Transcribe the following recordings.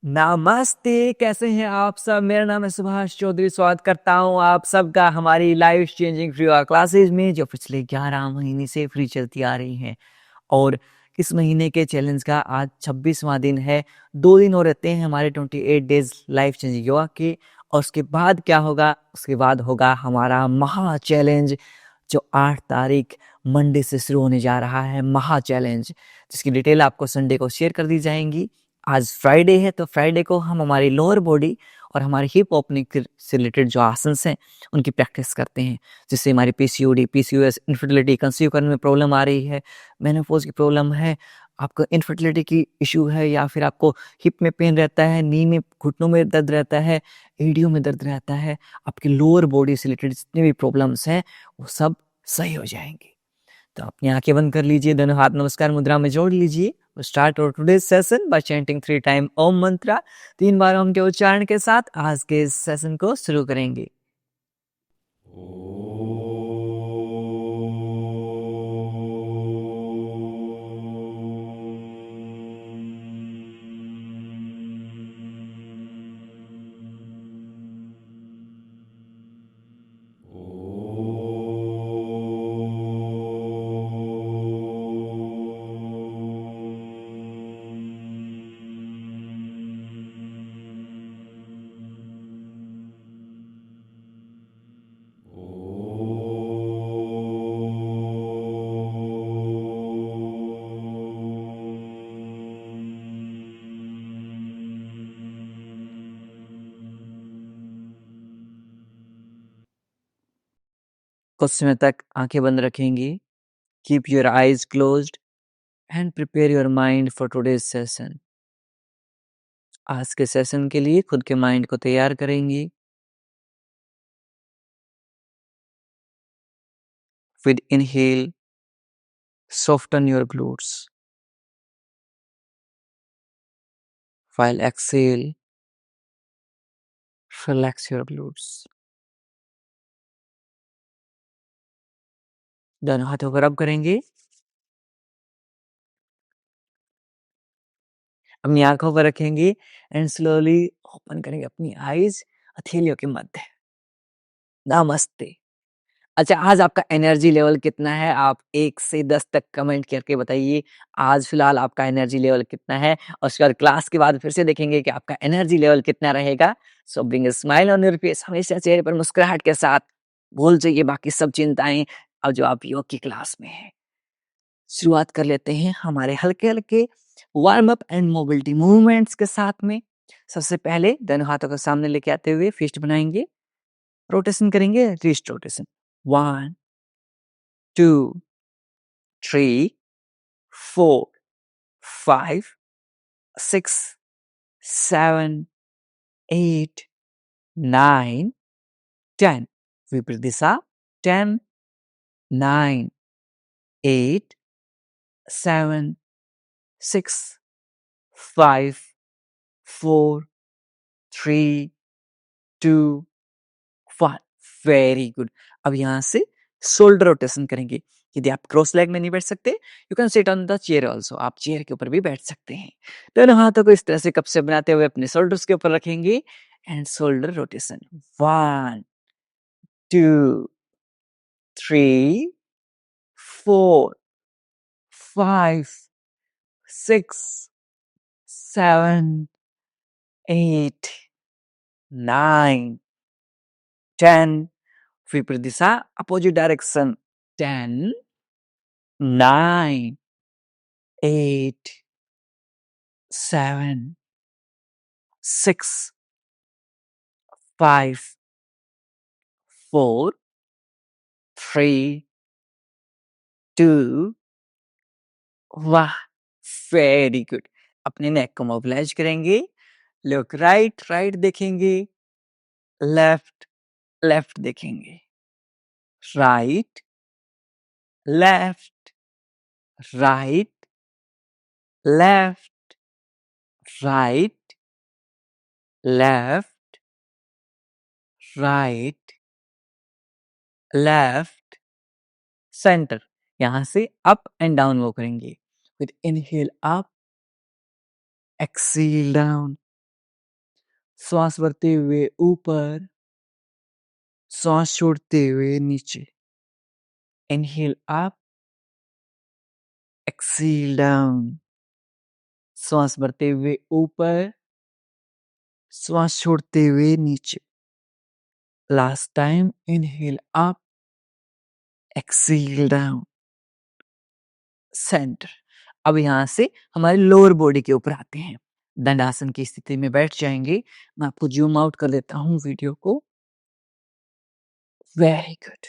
नमस्ते, कैसे हैं आप सब? मेरा नाम है सुभाष चौधरी। स्वागत करता हूँ आप सबका हमारी life changing free yoga classes में, जो पिछले 11 महीने से फ्री चलती आ रही हैं। और इस महीने के चैलेंज का आज 26वां दिन है। 2 दिन और रहते हैं हमारे 28 डेज लाइफ चेंजिंग योगा के। और उसके बाद क्या होगा? उसके बाद होगा हमारा महा चैलेंज, जो 8 तारीख मंडे से शुरू होने जा रहा है। महा चैलेंज, जिसकी डिटेल आपको संडे को शेयर कर दी जाएंगी। आज फ्राइडे है, तो फ्राइडे को हम हमारी लोअर बॉडी और हमारे हिप ओपनिंग से रिलेटेड जो आसन्स हैं उनकी प्रैक्टिस करते हैं, जिससे हमारी पीसीओडी, पीसीओएस, इनफर्टिलिटी, कंसीव करने में प्रॉब्लम आ रही है, मेनोपॉज की प्रॉब्लम है, आपको इनफर्टिलिटी की इशू है, या फिर आपको हिप में पेन रहता है, नी में, घुटनों में दर्द रहता है, एडियो में दर्द रहता है, आपकी लोअर बॉडी से रिलेटेड जितने भी प्रॉब्लम्स हैं वो सब सही हो जाएंगी। तो अपनी आंखें बंद कर लीजिए, दोनों हाथ नमस्कार मुद्रा में जोड़ लीजिए। स्टार्ट और today's session by chanting 3 time Om mantra. 3 बार ओम के उच्चारण के साथ आज के इस सेशन को शुरू करेंगे। कुछ समय तक आंखें बंद रखेंगे। Keep your eyes closed end prepare your mind for today's session. आज के सेशन के लिए खुद के माइंड को तैयार करेंगे। With inhale, soften your glutes. While exhale, relax your glutes. दोनों हाथों को रब करेंगे। अपनी आंखों पर रखेंगे एंड स्लोली ओपन करेंगे अपनी आईज हथेलियों के मध्य। नमस्ते। अच्छा, आज आपका एनर्जी लेवल कितना है? आप 1 से 10 तक कमेंट करके बताइए। आज फिलहाल आपका एनर्जी लेवल कितना है? और उसके बाद क्लास के बाद फिर से देखेंगे कि आपका एनर्जी लेवल कितना रहेगा। सो bring a smile on your face. हमेशा चेहरे पर मुस्कुराहट के साथ भूल जाइए बाकी सब चिंताएं, अब जो आप योग की क्लास में हैं। शुरुआत कर लेते हैं हमारे हल्के-हल्के warm up and mobility movements के साथ में। सबसे पहले दोनों हाथों को सामने लेके आते हुए फिस्ट बनाएंगे, रोटेशन करेंगे, रिस्ट रोटेशन। 1 2 3 4 5 6 7 8 9 10। विपरीत दिशा। 10 9 8 7 6 5 4 3 2 1। Very good. अब यहाँ से शोल्डर रोटेशन करेंगे। यदि आप क्रॉस लेग में नहीं बैठ सकते, you can sit on the chair also. आप चेयर के ऊपर भी बैठ सकते हैं। दोनों हाथों को इस तरह से कप से बनाते हुए अपने शोल्डर्स के ऊपर रखेंगे एंड शोल्डर रोटेशन। 1 2 3 4 5 6 7 8 9 10। विपरीत दिशा, अपोजिट डायरेक्शन। 10 9 8 7 6 5 4 3 2 1। Very good. अपने नेक को मोबिलाइज करेंगे। लुक राइट, राइट देखेंगे, लेफ्ट, लेफ्ट देखेंगे, right, left, right, left, right, left, right, left, centre. यहां से अप एंड डाउन मूव करेंगे। With inhale up, exhale down, श्वास भरते हुए ऊपर, श्वास छोड़ते हुए नीचे। Inhale up, exhale down. श्वास भरते हुए ऊपर, श्वास छोड़ते हुए नीचे। Last time, inhale up, exhale down. Centre. अब यहां से हमारे लोअर बॉडी के ऊपर आते हैं। दंडासन की स्थिति में बैठ जाएंगे। मैं आपको जूम आउट कर देता हूं वीडियो को। Very good.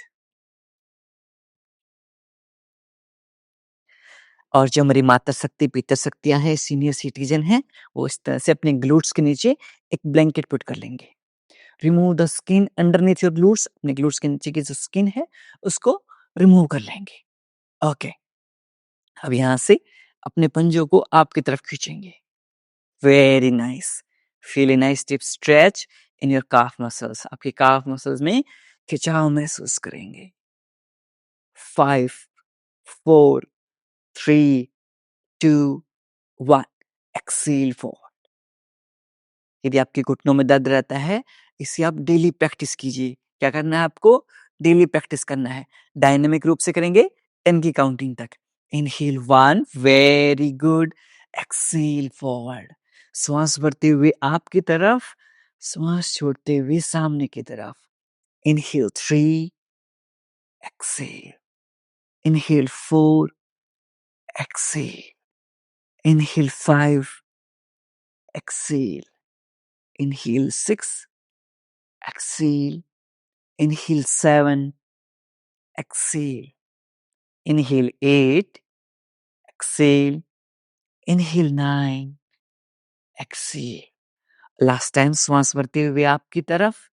और जो हमारी माता शक्ति पिता शक्तियां हैं, सीनियर सिटीजन हैं, वो इस तरह से अपने ग्लूट्स के नीचे एक ब्लैंकेट पुट कर लेंगे। Remove the skin underneath your glutes. अपने ग्लूट्स के नीचे की जो स्किन है उसको रिमूव कर लेंगे। ओके। अब यहां से अपने पंजों को आपकी तरफ खींचेंगे। Very nice. Feel a nice deep stretch in your calf muscles. आपके काफ मसल्स में खिंचाव महसूस करेंगे। 5, 4, 3, 2, 1। Exhale forward. यदि आपके घुटनों में दर्द रहता है, इसे आप डेली प्रैक्टिस कीजिए। क्या करना है आपको? डेली प्रैक्टिस करना है। डायनामिक रूप से करेंगे 10 की काउंटिंग तक। Inhale 1, very good. Exhale forward. श्वास भरते हुए आपकी तरफ, श्वास छोड़ते हुए सामने की तरफ। Inhale 3, exhale. Inhale 4, exhale. Inhale 5, exhale. Inhale 6, exhale. Inhale 7, exhale. Inhale 8, exhale. Inhale 9, exhale. Last time श्वास भरते हुए आपकी तरफ,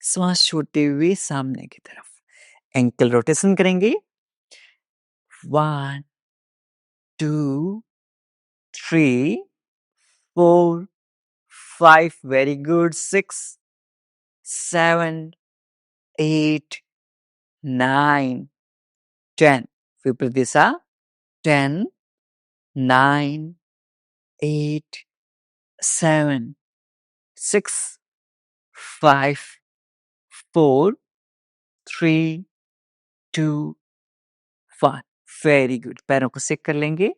श्वास छोड़ते हुए सामने की तरफ। एंकल रोटेशन करेंगे। 1, 2, 3, 4, 5, वेरी गुड। 6, 7, 8, 9, 10। विपरीत दिशा। 10, 9, 8, 7, 6, 5, 4, 3, 2, 1। Very good. पैरों को सेक कर लेंगे।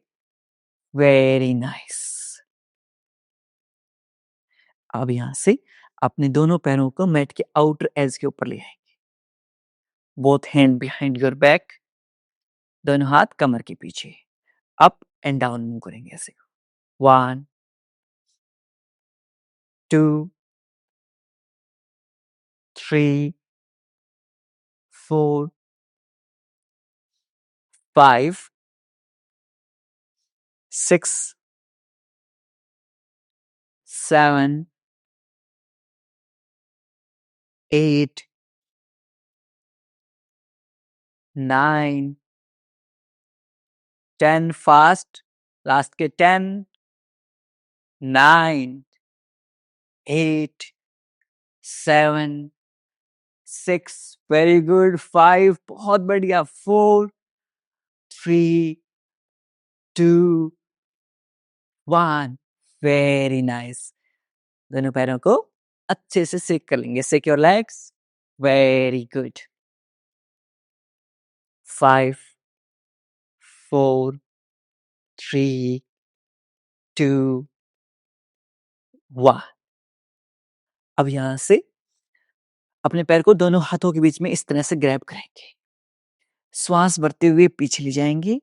Very nice. अब यहां से अपने दोनों पैरों को मैट के आउटर एज के ऊपर ले आएंगे। Both hand behind your back. दोनों हाथ कमर के पीछे। अप एंड डाउन मूव करेंगे ऐसे। 1, 2, 3, 4, 5, 6, 7, 8, 9, 10। फास्ट। लास्ट के 10, 9, 8, 7, 6। Very good. 5, बहुत बढ़िया। 4, 3, 2, 1। Very nice. दोनों पैरों को अच्छे से सेक कर लेंगे। सेक योर लेग्स। Very good. 5, 4, 3, 2, 1। अब यहां से अपने पैर को दोनों हाथों के बीच में इस तरह से ग्रैब करेंगे। श्वास भरते हुए पीछे ले जाएंगे।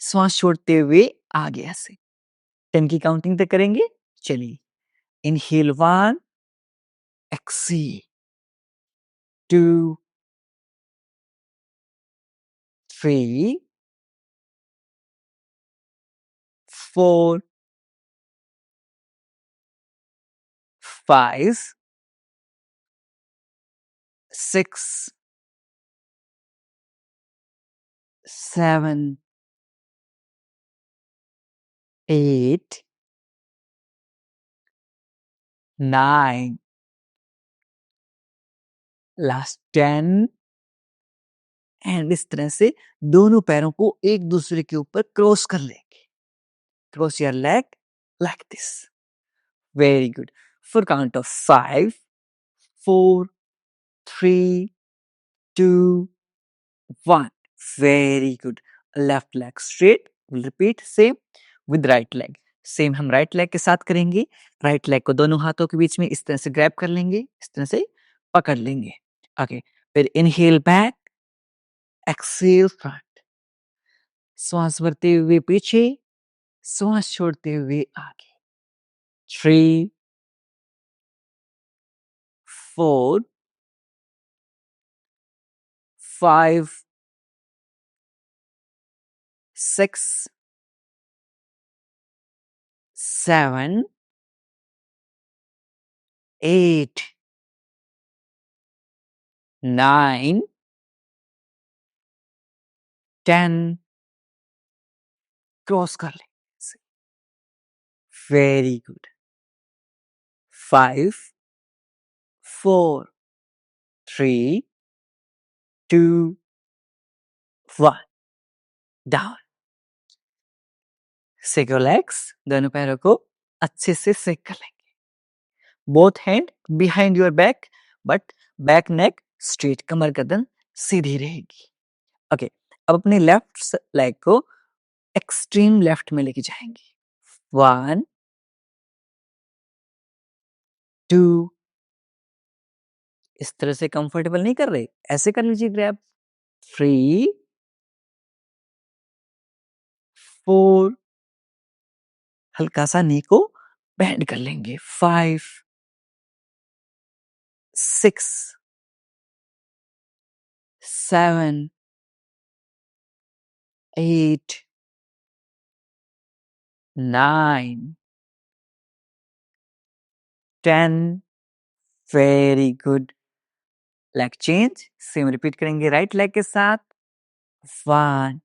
श्वास छोड़ते हुए आगे ऐसे 10 की काउंटिंग तक करेंगे। चलिए। Inhale 1, Excel 2, 3, 4, 5, 6, 7, 8, 9, last 10। एंड इस तरह से दोनों पैरों को एक दूसरे के ऊपर क्रॉस कर लेंगे। Cross your leg like this. Very good. for count of 5, 4, 3, 2, 1. Very good. Left leg straight. We'll repeat same with right leg. Same हम राइट लेग के साथ करेंगे. राइट लेग को दोनों हाथों के बीच में इस तरह से ग्रैब कर लेंगे, इस तरह से पकड़ लेंगे. ओके, फिर इनहेल बैक, एक्सेल फ्रंट. श्वास भरते हुए पीछे, श्वास छोड़ते हुए आगे. 3, 4, 5, 6, 7, 8, 9, 10. क्रॉस कर लें. Very good. 5, 4, 3, 2, 1. Down. Shake your legs. दोनों पैरों को अच्छे से सेक कर लेंगे. Both hand behind your back, but back neck straight, कमर गर्दन सीधी रहेगी. ओके, अब अपने लेफ्ट लेग को एक्सट्रीम लेफ्ट में लेके जाएंगे. 1, 2. इस तरह से कंफर्टेबल नहीं कर रहे, ऐसे कर लीजिए ग्रैब. 3, 4. हल्का सा नी को बेंड कर लेंगे. 5, 6, 7, 8, 9, 10. Very good. Leg change. Same repeat करेंगे राइट लेग के साथ. 1,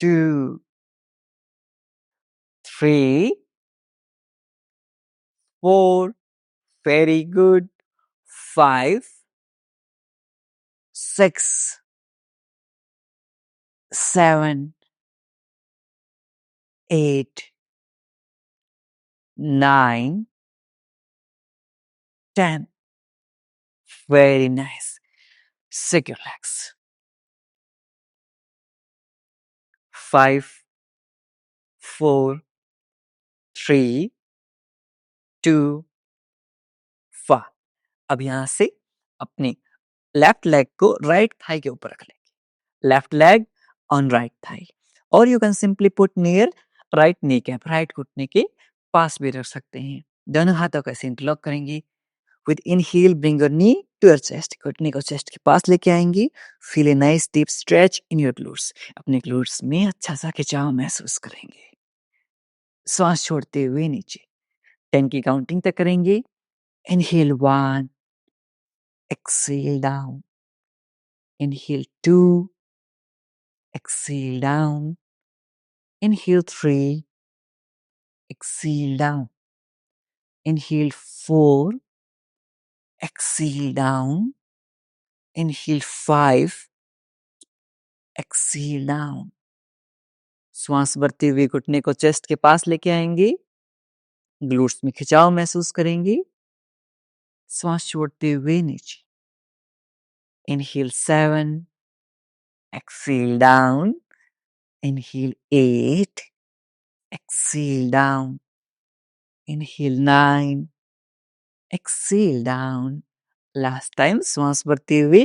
2, 3, 4. Very good. 5, 6, 7, 8, 9, 10. Very nice. Shake your legs. 5, 4, 3, 2, 1. अब यहां से अपने लेफ्ट लेग को राइट थाई के ऊपर रख लेंगे. Left leg on right thigh, और you can simply put near right knee cap. Right घुटने के पास भी रख सकते हैं. दोनों हाथों को ऐसे इंटरलॉक करेंगे. With inhale bring your knee to your chest. घुटने को चेस्ट के पास लेके आएंगे. Feel a nice deep stretch in your glutes. अपने ग्लूट्स में अच्छा सा खिंचाव महसूस करेंगे. श्वास छोड़ते हुए नीचे 10 की काउंटिंग तक करेंगे. Inhale 1, exhale down. Inhale 2, exhale down. Inhale 3, exhale down. Inhale 4, exhale down. Inhale 5, exhale down. श्वास भरते हुए घुटने को चेस्ट के पास लेके आएंगे. ग्लूट्स में खिंचाव महसूस करेंगे. श्वास छोड़ते हुए नीचे. Inhale 7, exhale down. Inhale 8, exhale down. Inhale 9, exhale down. Last time श्वास भरते हुए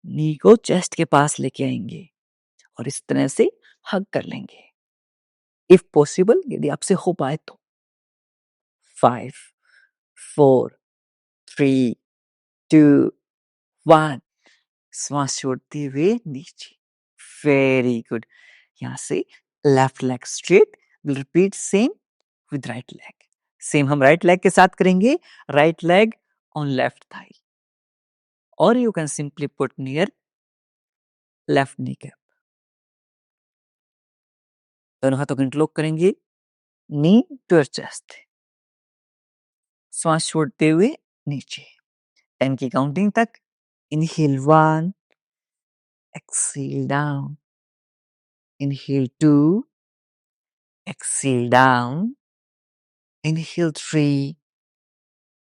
नी को चेस्ट के पास लेके आएंगे और इस तरह से हग कर लेंगे. इफ पॉसिबल, यदि आपसे हो पाए तो. 5, 4, 3, 2, 1. श्वास छोड़ते हुए नीचे. Very good. यहां से left leg straight. Will repeat same with right leg. Same हम राइट लेग के साथ करेंगे. Right leg on left thigh, और you can simply put near left knee cap. दोनों हाथों को इंटरलॉक करेंगे. Knee to your chest. श्वास छोड़ते हुए नीचे 10 की काउंटिंग तक. Inhale 1, exhale down. Inhale 2, exhale down. Inhale 3,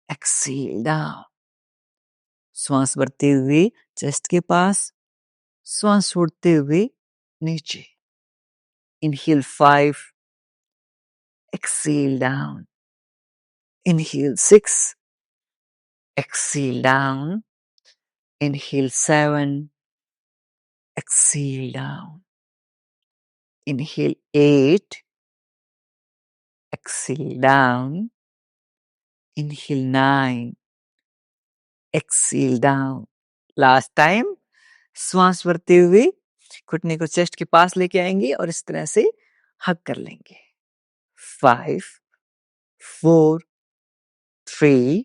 exhale down. श्वास भरते हुए चेस्ट के पास, श्वास छोड़ते हुए नीचे. Inhale 5, exhale down. Inhale 6, exhale down. Inhale 7, exhale down. Inhale 8, exhale down. Inhale 9, exhale down. Last time. श्वास भरते हुए घुटने को चेस्ट के पास लेके आएंगे और इस तरह से हग कर लेंगे. 5, 4, 3,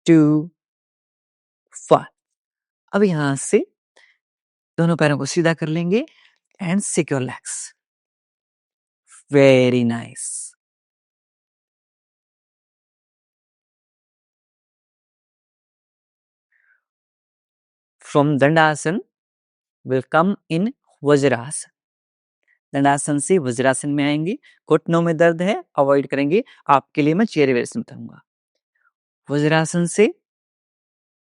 2, 1. अब यहां से दोनों पैरों को सीधा कर लेंगे and secure legs. Very nice. From Dandasana will come in Vajrasana. Dandasana से वज्रासन में आएंगे. घुटनों में दर्द है, अवॉइड करेंगे. आपके लिए मैं चेयर वेरिएशन बताऊंगा. वज्रासन से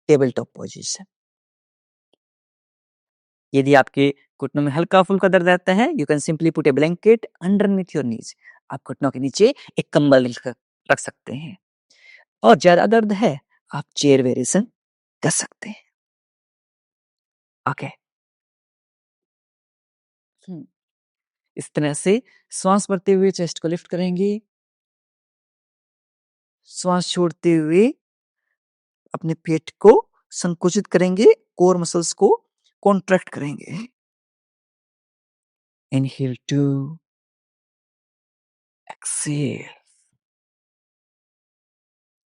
टेबल टॉप पोजीशन. यदि आपके घुटनों में हल्का फुल्का दर्द रहता है, you can simply put A blanket underneath your knees. आप घुटनों के नीचे एक कंबल रख सकते हैं. और ज्यादा दर्द है, आप चेयर वेरिएशन कर सकते हैं. ओके. इस तरह से श्वास भरते हुए चेस्ट को लिफ्ट करेंगे. श्वास छोड़ते हुए अपने पेट को संकुचित करेंगे, कोर मसल्स को कॉन्ट्रैक्ट करेंगे. Inhale 2, exhale.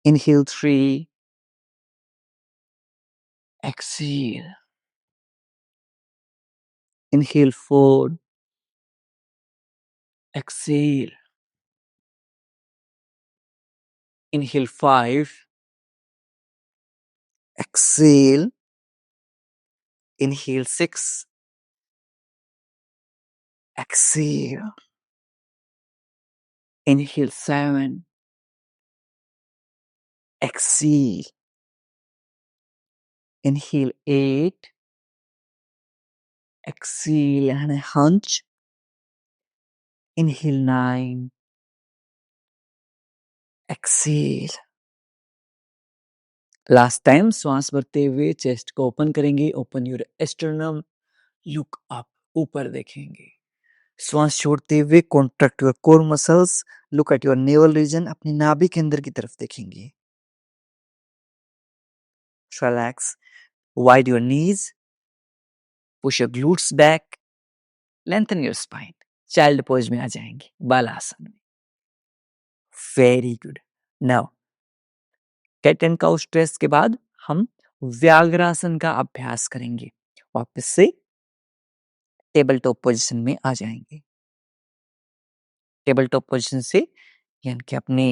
Inhale 3, exhale. Inhale 4, exhale. Inhale 5, exhale. Inhale 6, exhale. Inhale 7, exhale. Inhale 8, exhale and a hunch. Inhale 9, exhale. Last time श्वास भरते हुए चेस्ट को ओपन करेंगे. Open your sternum, look up, ऊपर देखेंगे. श्वास छोड़ते हुए contract your core muscles, look at your navel region, अपनी नाभि के अंदर की तरफ देखेंगे. Relax, wide your knees, push your glutes back, lengthen your spine. Child pose में आ जाएंगे, बालासन में. Very good. Now cat and cow stretch के बाद हम व्याघ्रासन का अभ्यास करेंगे. वापस से टेबल टॉप पोजीशन में आ जाएंगे. टेबल टॉप पोजीशन से यानी कि अपने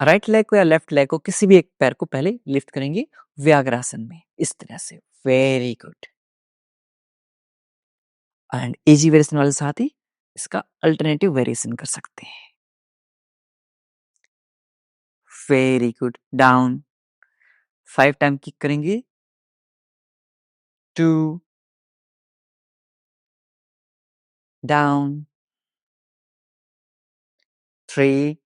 राइट लेग को या लेफ्ट लेग को, किसी भी एक पैर को पहले लिफ्ट करेंगे व्याघ्रासन में, इस तरह से. Very good. And easy variation वाले साथ ही इसका अल्टरनेटिव वेरिएशन कर सकते हैं. Very good. Down 5 time kick करेंगे. 2, down. 3,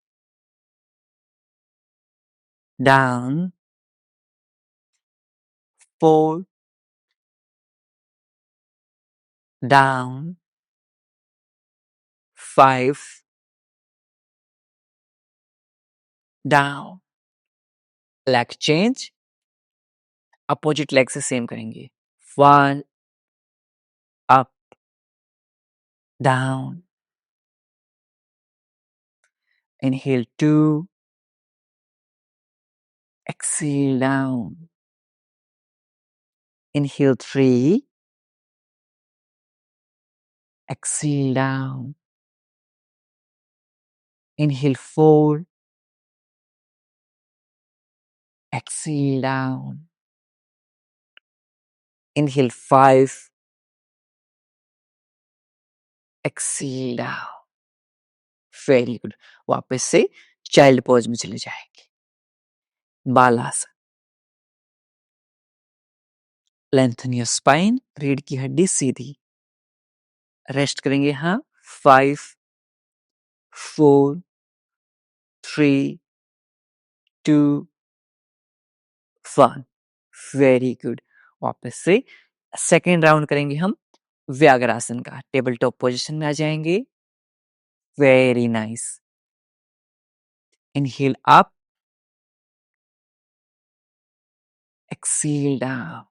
down. 4, down. 5, down. Leg change, opposite leg से सेम करेंगे. 1, up, down. Inhale 2, exhale down. Inhale 3, exhale down. Inhale 4, exhale down. Inhale 5, exhale down. Very good. वापस से child pose में चले जाएंगे। बालासन, lengthen your spine, रीढ़ की हड्डी सीधी, रेस्ट करेंगे हाँ। 5 4 3 2 1। Very good. वापस से सेकेंड राउंड करेंगे हम व्यागरासन का। टेबल टॉप पोजीशन में आ जाएंगे। Very nice. Inhale up, exhale down.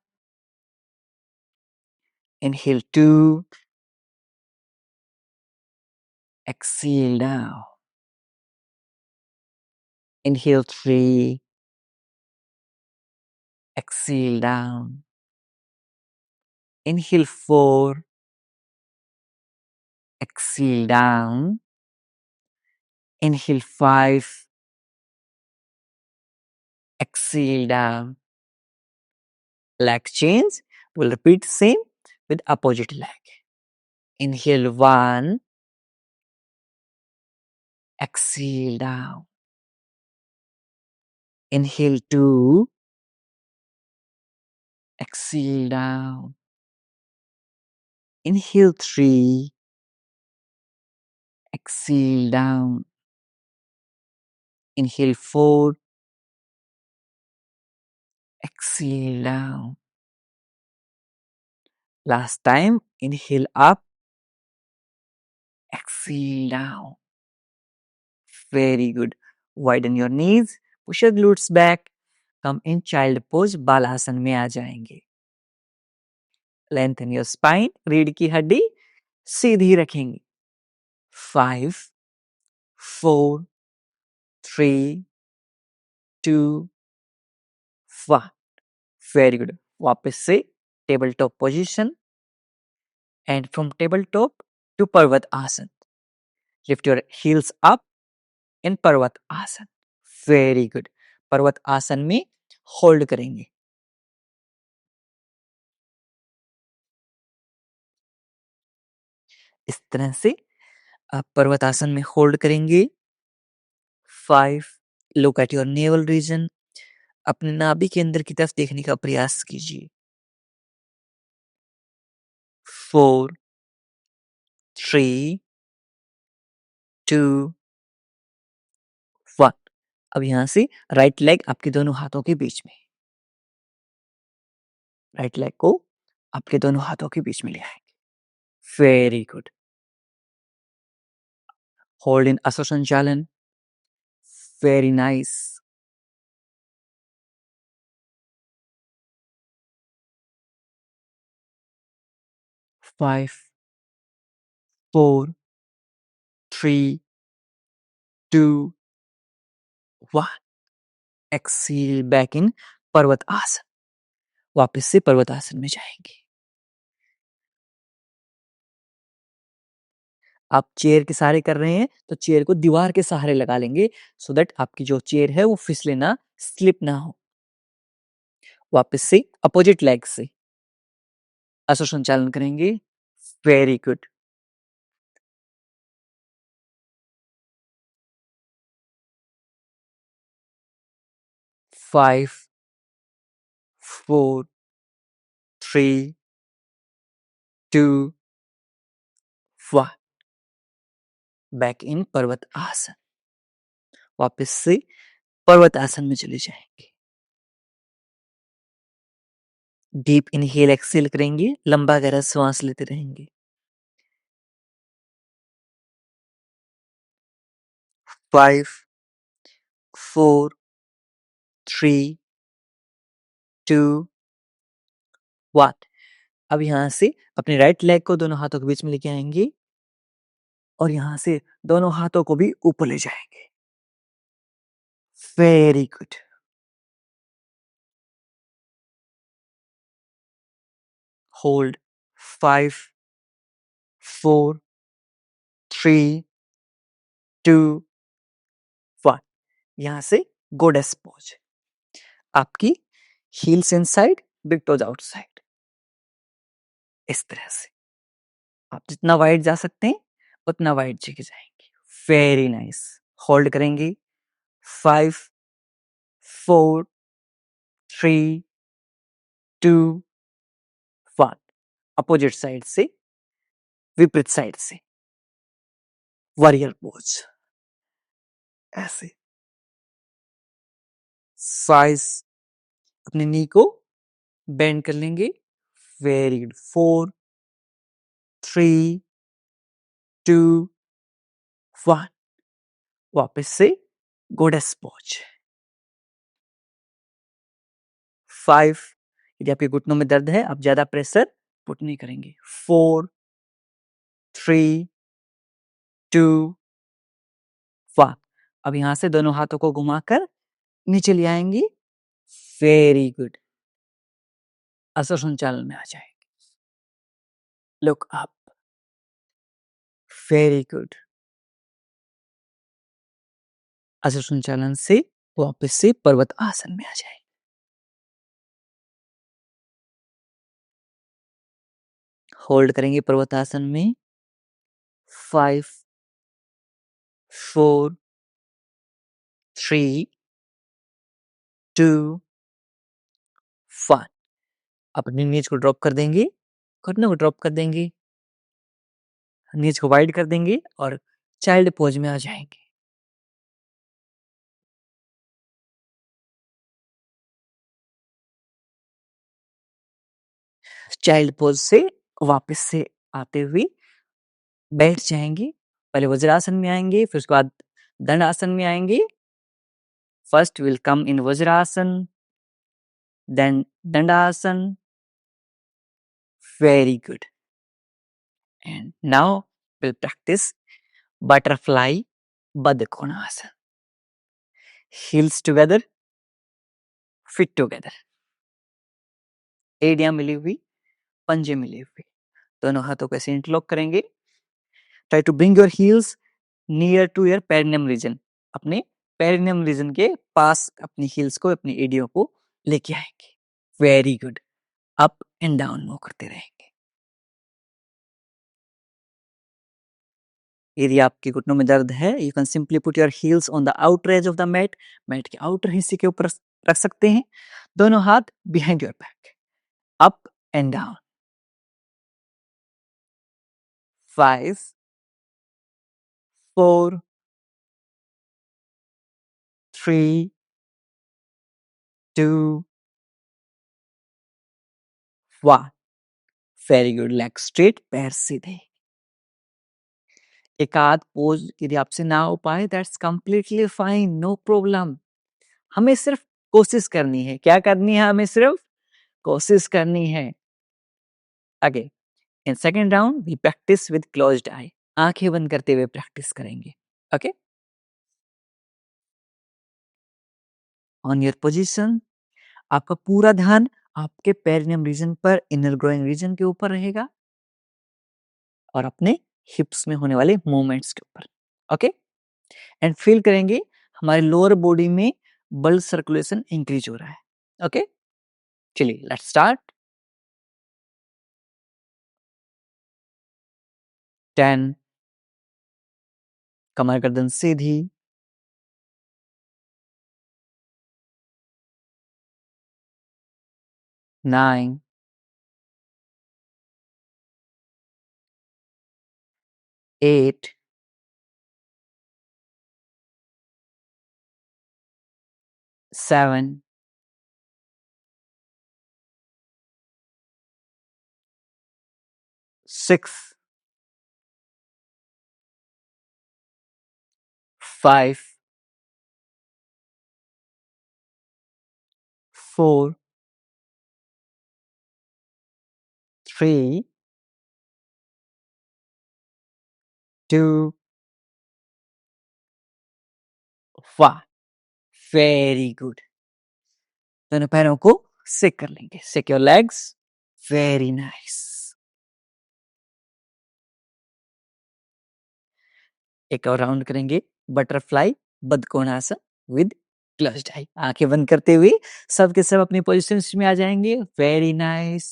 Inhale 2, exhale down. Inhale 3, exhale down. Inhale 4, exhale down. Inhale 5, exhale down. Leg change. We'll repeat same with opposite leg. Inhale 1, exhale down. Inhale 2, exhale down. Inhale 3, exhale down. Inhale 4, exhale down. Last time, inhale up, exhale down. Very good. Widen your knees, push your glutes back. Come in child pose, बालासन में आ जाएंगे। Lengthen your spine, रीढ़ की हड्डी सीधी रखेंगे। 5 4 3 2 1। Very good. वापस से table top position and from tabletop to Parvat Asan. Lift your heels up in Parvat Asan. Very good. पर्वत आसन में होल्ड करेंगे। इस तरह से आप पर्वत आसन में होल्ड करेंगे। 5, look at your navel region. अपने नाभि के अंदर की तरफ देखने का प्रयास कीजिए। 4 3 2 1। अब यहां से राइट लेग आपके दोनों हाथों के बीच में, राइट लेग को आपके दोनों हाथों के बीच में ले आएंगे। Very good. होल्ड इन असो संचालन। Very nice. 5 4 3 2 1। Exhale back in पर्वत आसन। वापस से पर्वत आसन में जाएंगे। आप चेयर के सहारे कर रहे हैं तो चेयर को दीवार के सहारे लगा लेंगे सो दैट आपकी जो चेयर है वो फिसले ना, स्लिप ना हो। वापस से अपोजिट लेग से असो संचालन करेंगे। Very good. Five 4 3 2 1। Back in पर्वत आसन। वापस से पर्वत आसन में चले जाएंगे। डीप इनहेल एक्सेल करेंगे, लंबा गहरा श्वास लेते रहेंगे। 5 4 3 2 1। अब यहां से अपने राइट लेग को दोनों हाथों के बीच में लेके आएंगे और यहां से दोनों हाथों को भी ऊपर ले जाएंगे। Very good. होल्ड। 5 4 3 2 1। यहां से गोडेस पोज। आपकी heels inside, big toes outside. इस तरह से आप जितना वाइड जा सकते हैं उतना वाइड जगह जाएंगे। Very nice. होल्ड करेंगे। 5, 4, 3, 2, 1। अपोजिट साइड से, विपरीत साइड से, वॉरियर पोज, ऐसे। साइज, अपने नी को बेंड कर लेंगे। Very good. 4, 3, 2, 1। वापस से गोडेस पोज। 5, यदि आपके घुटनों में दर्द है, आप ज्यादा प्रेशर पुट नहीं करेंगे। 4, 3, 2, 1। अब यहां से दोनों हाथों को घुमाकर नीचे ले आएंगी। Very good. असर संचालन में आ जाएंगे। Look up. Very good. असर संचालन से वापस से पर्वत आसन में आ जाए। होल्ड करेंगे पर्वत आसन में। 5, 4, 3, 2, 1। अपनी नीज को ड्रॉप कर देंगे, घुटनों को ड्रॉप कर देंगे, नीज को वाइड कर देंगे और चाइल्ड पोज में आ जाएंगे। चाइल्ड पोज से वापस से आते हुए बैठ जाएंगे। पहले वज्रासन में आएंगे, फिर उसके बाद दंडासन में आएंगे। First will come in Vajrasana, then Dandasana. Very good. And now will practice butterfly Baddha Konasana. Heels together, feet together, एड़ियां मिली हुई, पंजे मिले हुए, दोनों हाथों को ऐसे इंटरलॉक करेंगे। Try to bring your heels near to your perineum region. अपने पेरिनियम रीजन के पास अपनी हील्स को, अपनी एडियो को लेके आएंगे। Very good. Up and down move करते रहेंगे। यदि आपके घुटनों में दर्द है, you can simply put your heels on the outer edge of the mat. Mat के आउटर हिस्से के ऊपर रख सकते हैं। दोनों हाथ behind your back. Up and down. 5, 4, 3, 2, 1। Very good. Leg straight, पैर सीधे। एक आध पोज यदि आपसे ना हो पाए, that's completely fine, no problem. हमें सिर्फ कोशिश करनी है। क्या करनी है? हमें सिर्फ कोशिश करनी है। आगे in second round we practice with closed eye. आंखें बंद करते हुए प्रैक्टिस करेंगे। Okay, on your position. आपका पूरा ध्यान आपके पेरिनियम रीजन पर, इनर ग्रोइंग रीजन के ऊपर रहेगा और अपने हिप्स में होने वाले मूवमेंट्स के ऊपर। ओके, एंड फील करेंगे हमारे लोअर बॉडी में ब्लड सर्कुलेशन इंक्रीज हो रहा है। ओके, चलिए लेट्स स्टार्ट। 10, कमर गर्दन सीधी। 9, 8, 7, 6, 5, 4, 3, 2, 1। Very good. दोनों पैरों को सेक कर लेंगे। सेक योर लेग्स। Very nice. एक और राउंड करेंगे बटरफ्लाई बदकोणासन विद क्लोज्ड आई। आंखें बंद करते हुए सब के सब अपनी पोजीशंस में आ जाएंगे। Very nice.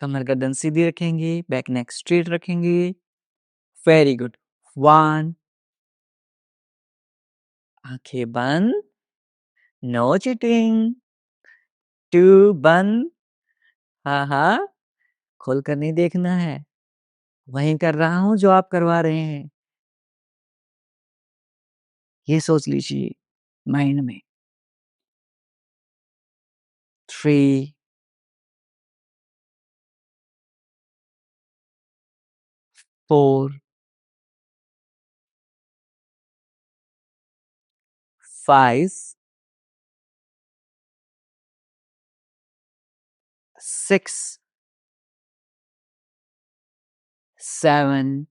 कमर गर्दन सीधी रखेंगे, बैक नेक स्ट्रेट रखेंगे। Very good. 1, आंखें बंद, नो चीटिंग। 2 बंद, हाँ, हाँ, खोलकर नहीं देखना है। वही कर रहा हूँ जो आप करवा रहे हैं। ये सोच लीजिए माइंड में। 3 4 5 6 7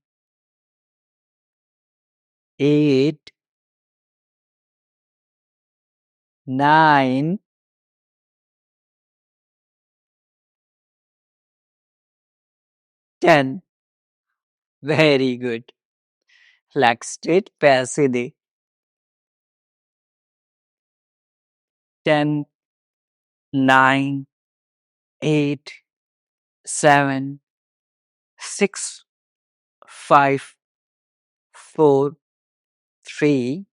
8 9 10। Very good. लेग स्ट्रेट, पैर सीधे। 10 9 8 7 6 5 4 3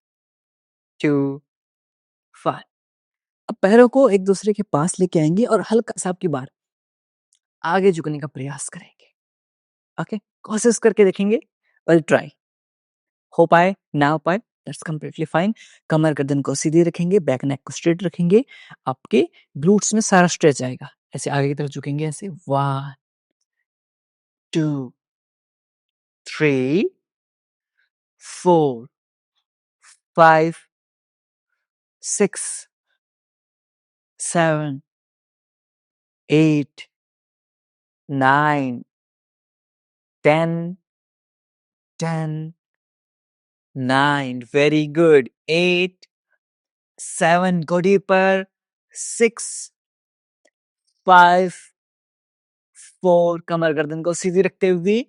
2 1। अब पैरों को एक दूसरे के पास लेके आएंगे और हल्का सा आपकी बार आगे झुकने का प्रयास करेंगे। ओके, कोशिश करके देखेंगे। Will try. हो पाए ना हो पाए, दैट्स कंप्लीटली फाइन। कमर गर्दन को सीधी रखेंगे, बैक नेक को स्ट्रेट रखेंगे। आपके ग्लूट्स में सारा स्ट्रेच आएगा। ऐसे आगे की तरफ झुकेंगे, ऐसे 1 2 3 4 5 6 7 8 9 10 10 9। Very good. 8 7, go deeper। 6 5 4, कमर गर्दन को सीधी रखते हुए,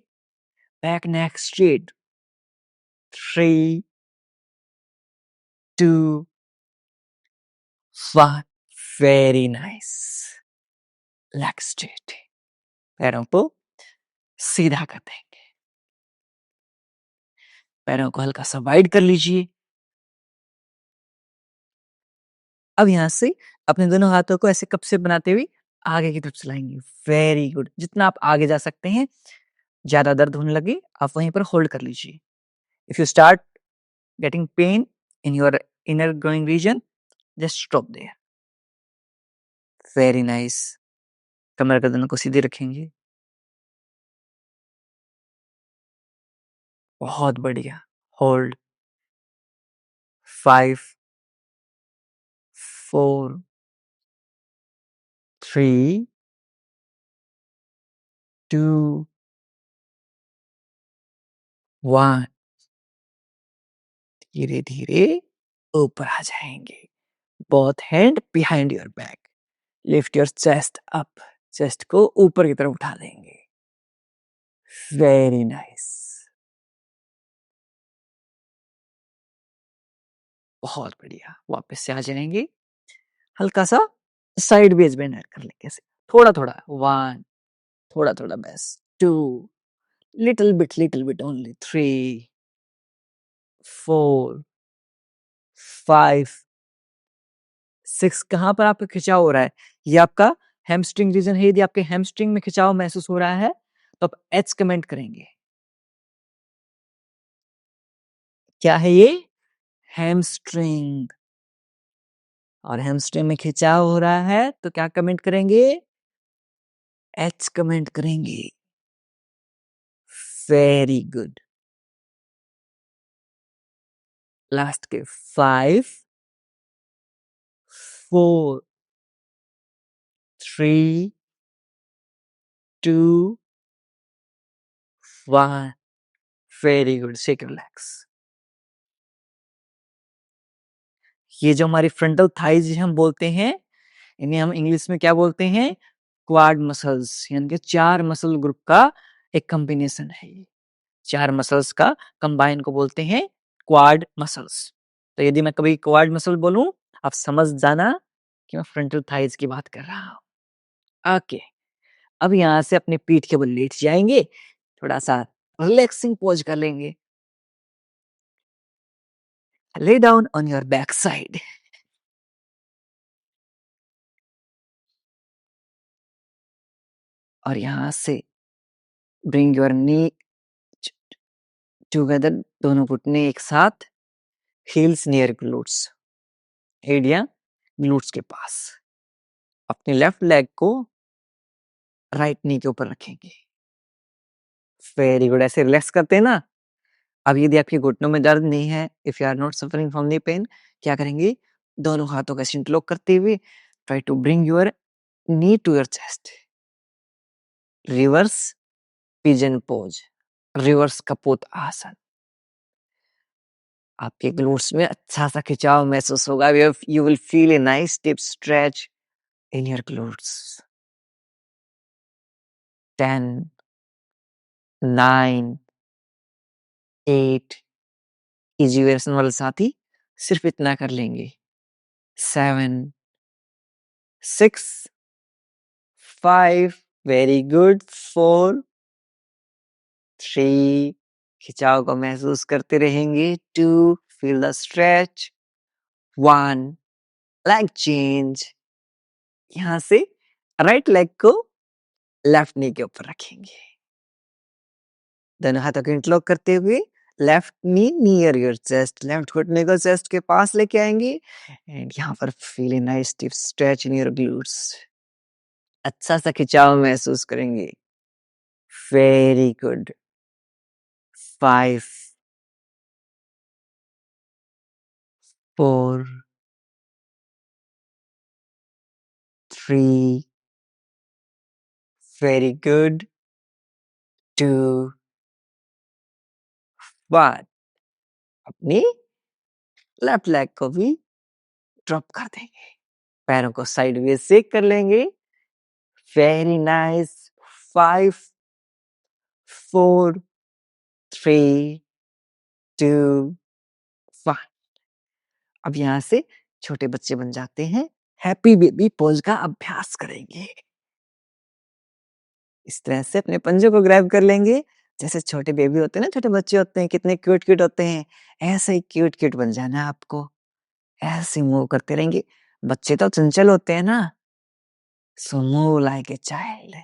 back neck straight. 3 2 1। Very nice. Leg straight. पैरों को सीधा कर देंगे। पैरों को हल्का सा वाइड कर लीजिए। अब यहाँ से अपने दोनों हाथों को ऐसे कप से बनाते हुए आगे की तरफ चलाएंगे। Very good. जितना आप आगे जा सकते हैं, ज्यादा दर्द होने लगे, आप वहीं पर होल्ड कर लीजिए। If you start getting pain in your inner groin region, just stop there. Very nice. कमर गर्दन को सीधे रखेंगे। बहुत बढ़िया। होल्ड। 5 4 3 2 1। धीरे धीरे ऊपर आ जाएंगे। Both hand behind your back. Lift your chest up. Chest को ऊपर की तरफ उठा देंगे। Very nice. बहुत बढ़िया। वापस से आ जाएंगे। हल्का सा साइड बेस बेंड कर लेंगे ऐसे, थोड़ा थोड़ा। 1, थोड़ा थोड़ा बस। 2, लिटिल बिट ओनली। 3 4 5 6। कहाँ पर आपका खिंचाव हो रहा है? ये आपका हैमस्ट्रिंग रीजन है। यदि आपके हैमस्ट्रिंग में खिंचाव महसूस हो रहा है तो आप एच कमेंट करेंगे। क्या है ये? हैमस्ट्रिंग। और हैमस्ट्रिंग में खिंचाव हो रहा है तो क्या कमेंट करेंगे? एच कमेंट करेंगे। Very good. लास्ट के 5 4 3 2 1। Very good. Shake your legs. ये जो हमारी फ्रंटल थाइज हम बोलते हैं, इन्हें हम इंग्लिश में क्या बोलते हैं? Quad muscles. यानी कि 4 मसल ग्रुप का एक कॉम्बिनेशन है ये। 4 मसल्स का कंबाइन को बोलते हैं क्वाड मसल्स। तो यदि मैं कभी क्वाड मसल बोलूं, आप समझ जाना कि मैं फ्रंटल थाइज की बात कर रहा हूं। ओके, अब यहां से अपने पीठ के बल लेट जाएंगे। थोड़ा सा रिलैक्सिंग पोज कर लेंगे। Lay down on your backside. और यहाँ से bring your knee together, दोनों घुटने एक साथ, heels near glutes, एड़ियाँ glutes के पास। अपने लेफ्ट लेग को राइट नी के ऊपर रखेंगे। वेरी गुड, ऐसे रिलैक्स करते हैं ना। अब यदि आपके घुटनों में दर्द नहीं है, if you are not suffering from knee pain, क्या करेंगे? दोनों हाथों का इंटरलॉक करते हुए try to bring your knee to your chest. Reverse pigeon pose, reverse Kapota asana. आपके ग्लूट्स में अच्छा सा खिंचाव महसूस होगा। You will feel a nice deep stretch in your glutes. 10, 9, 8, easy version वाले साथी सिर्फ इतना कर लेंगे। 7, 6, 5, वेरी गुड। 4, 3, खिंचाव को महसूस करते रहेंगे। 2, feel the stretch। 1, leg change। यहाँ से राइट लेग को लेफ्ट नी के ऊपर रखेंगे। दोनों हाथों को इंटरलॉक करते हुए left knee near your chest, left घुटने को चेस्ट के पास लेके आएंगे एंड यहाँ पर feel nice deep stretch in your glutes. अच्छा सा खिंचाव महसूस करेंगे। Very good. 5, 4, 3, very good. 2, 1। अपनी लेफ्ट लेग को भी ड्रॉप कर देंगे। पैरों को साइडवेज शेक कर लेंगे। Very nice. 5, 4, 3, 2, 1। अब यहाँ से छोटे बच्चे बन जाते हैं। हैप्पी बेबी पोज का अभ्यास करेंगे। इस तरह से अपने पंजों को ग्रैब कर लेंगे। जैसे छोटे बेबी होते हैं ना, छोटे बच्चे होते हैं, कितने क्यूट क्यूट होते हैं। ऐसे ही क्यूट क्यूट बन जाना है आपको। ऐसे मूव करते रहेंगे। बच्चे तो चंचल होते हैं ना, so move like a child.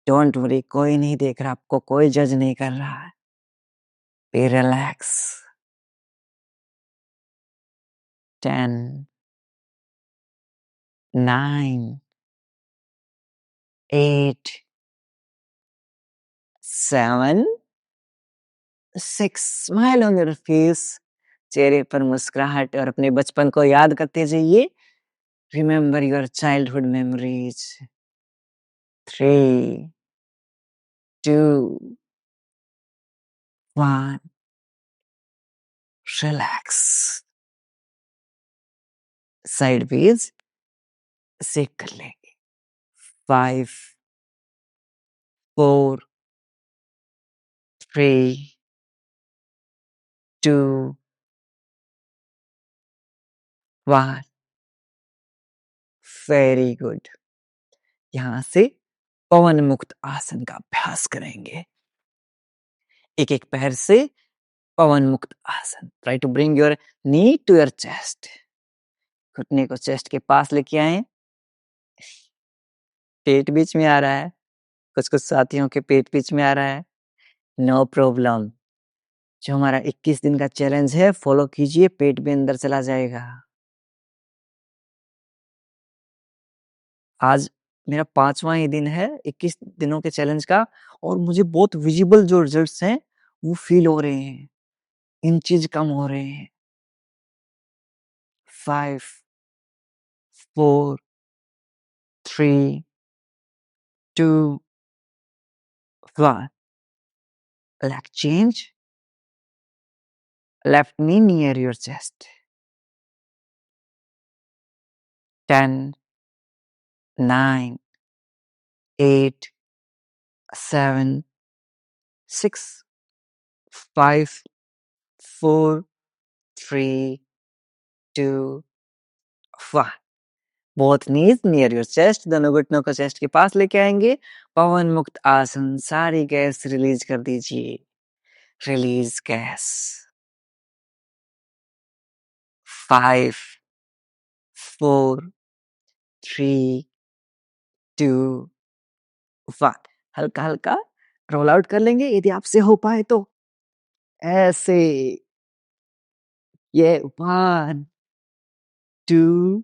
Don't worry, कोई नहीं देख रहा आपको, कोई जज नहीं कर रहा है। Be relax. 10, 9, 8, 7, 6। Smile on your face. चेहरे पर मुस्कुराहट और अपने बचपन को याद करते जाइए। Remember your childhood memories. 3, 2, 1। Relax. Sideways shake कर लेंगे। 5, 4, 3, 2, 1। Very good. यहाँ से पवन मुक्त आसन का अभ्यास करेंगे। एक एक पैर से Pawanmuktasana. Try to bring your knee to your chest. घुटने को चेस्ट के पास लेके आए। पेट बीच में आ रहा है, कुछ कुछ साथियों के पेट बीच में आ रहा है। No problem. जो हमारा 21 दिन का चैलेंज है, फॉलो कीजिए, पेट भी अंदर चला जाएगा। आज मेरा 5वां ही दिन है 21 दिनों के चैलेंज का और मुझे बहुत विजिबल जो रिजल्ट्स हैं वो फील हो रहे हैं। इंचेस कम हो रहे हैं। 5, 4, 3, 2, 1। Leg change. Left knee near your chest. 10, 9, 8, 7, 6, 5, 4, 3, 2, 1। Both knees near your chest. दोनों घुटनों को चेस्ट के पास लेके आएंगे। पवन मुक्त आसन। सारी गैस रिलीज कर दीजिए। release gas. 5, 4, 3, 2, 1. हल्का-हल्का रोल आउट कर लेंगे यदि आपसे हो पाए तो। ऐसे। ये 1, 2,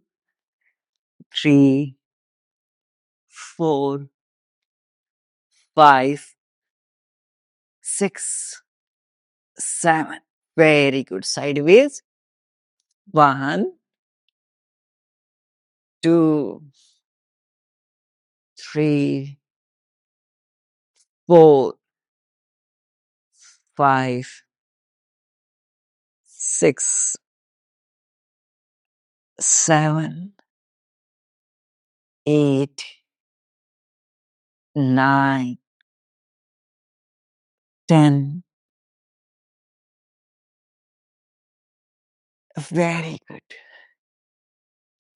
3, 4, 5, 6, 7. Very good. Sideways. 1, 2, 3, 4, 5, 6, 7, 8, 9, 10. Very good.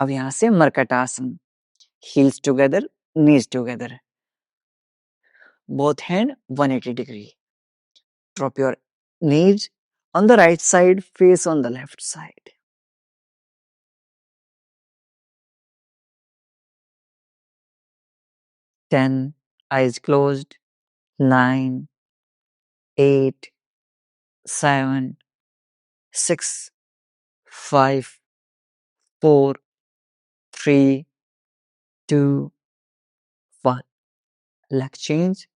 अब यहाँ से मरकट आसन. Heels together, knees together. Both hand 180 degree. Drop your knees on the right side, face on the left side. 10, eyes closed. 9, 8, 7, 6, 5, 4, 3, 2, 1. Leg change.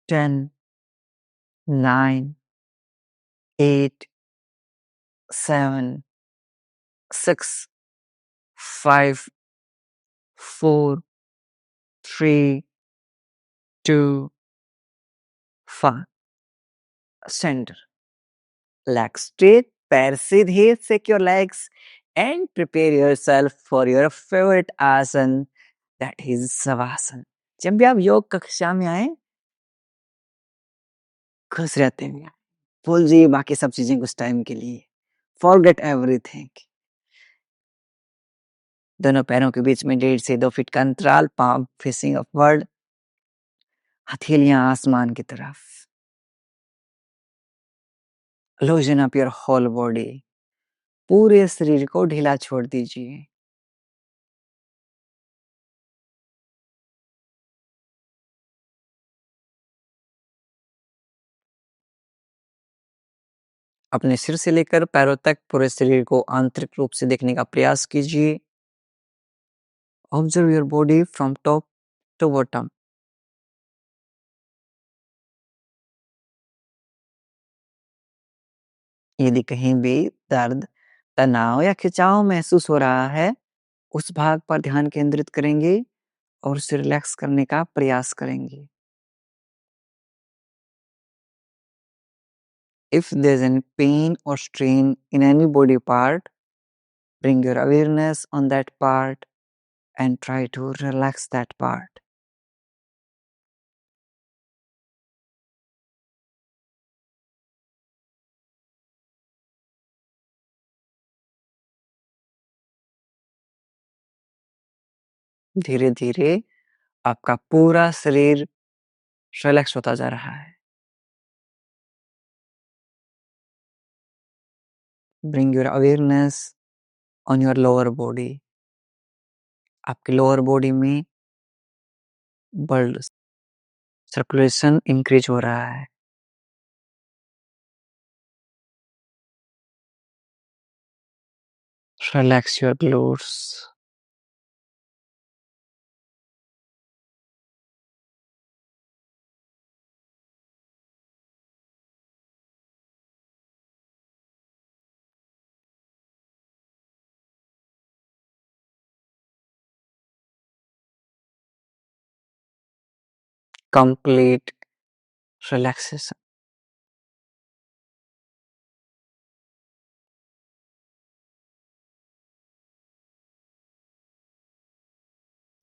10, 9, 8, 7, 6, 5, 4, 3, 2, 1. Center. Legs straight, पैर सीधे. Shake your legs and prepare yourself for your favorite आसन, that is Savasana. जब भी आप योग कक्षा में आए, खुश रहते हुए आए. भूल जाइए बाकी सब चीजें कुछ टाइम के लिए. Forget everything. दोनों पैरों के बीच में 1.5 से 2 फीट का अंतराल. palm facing upward. हथेलियां आसमान की तरफ. Loosen up your whole body. पूरे शरीर को ढीला छोड़ दीजिए. अपने सिर से लेकर पैरों तक पूरे शरीर को आंतरिक रूप से देखने का प्रयास कीजिए. Observe your body from top to bottom. यदि कहीं भी दर्द, तनाव या खिंचाव महसूस हो रहा है, उस भाग पर ध्यान केंद्रित करेंगे और उसे रिलैक्स करने का प्रयास करेंगे. If there's any pain or strain in any body part, bring your awareness on that part and try to relax that part. धीरे धीरे आपका पूरा शरीर रिलैक्स होता जा रहा है. Bring your awareness on your lower body. आपके लोअर बॉडी में ब्लड सर्कुलेशन इंक्रीज हो रहा है. Relax your glutes. Complete relaxation.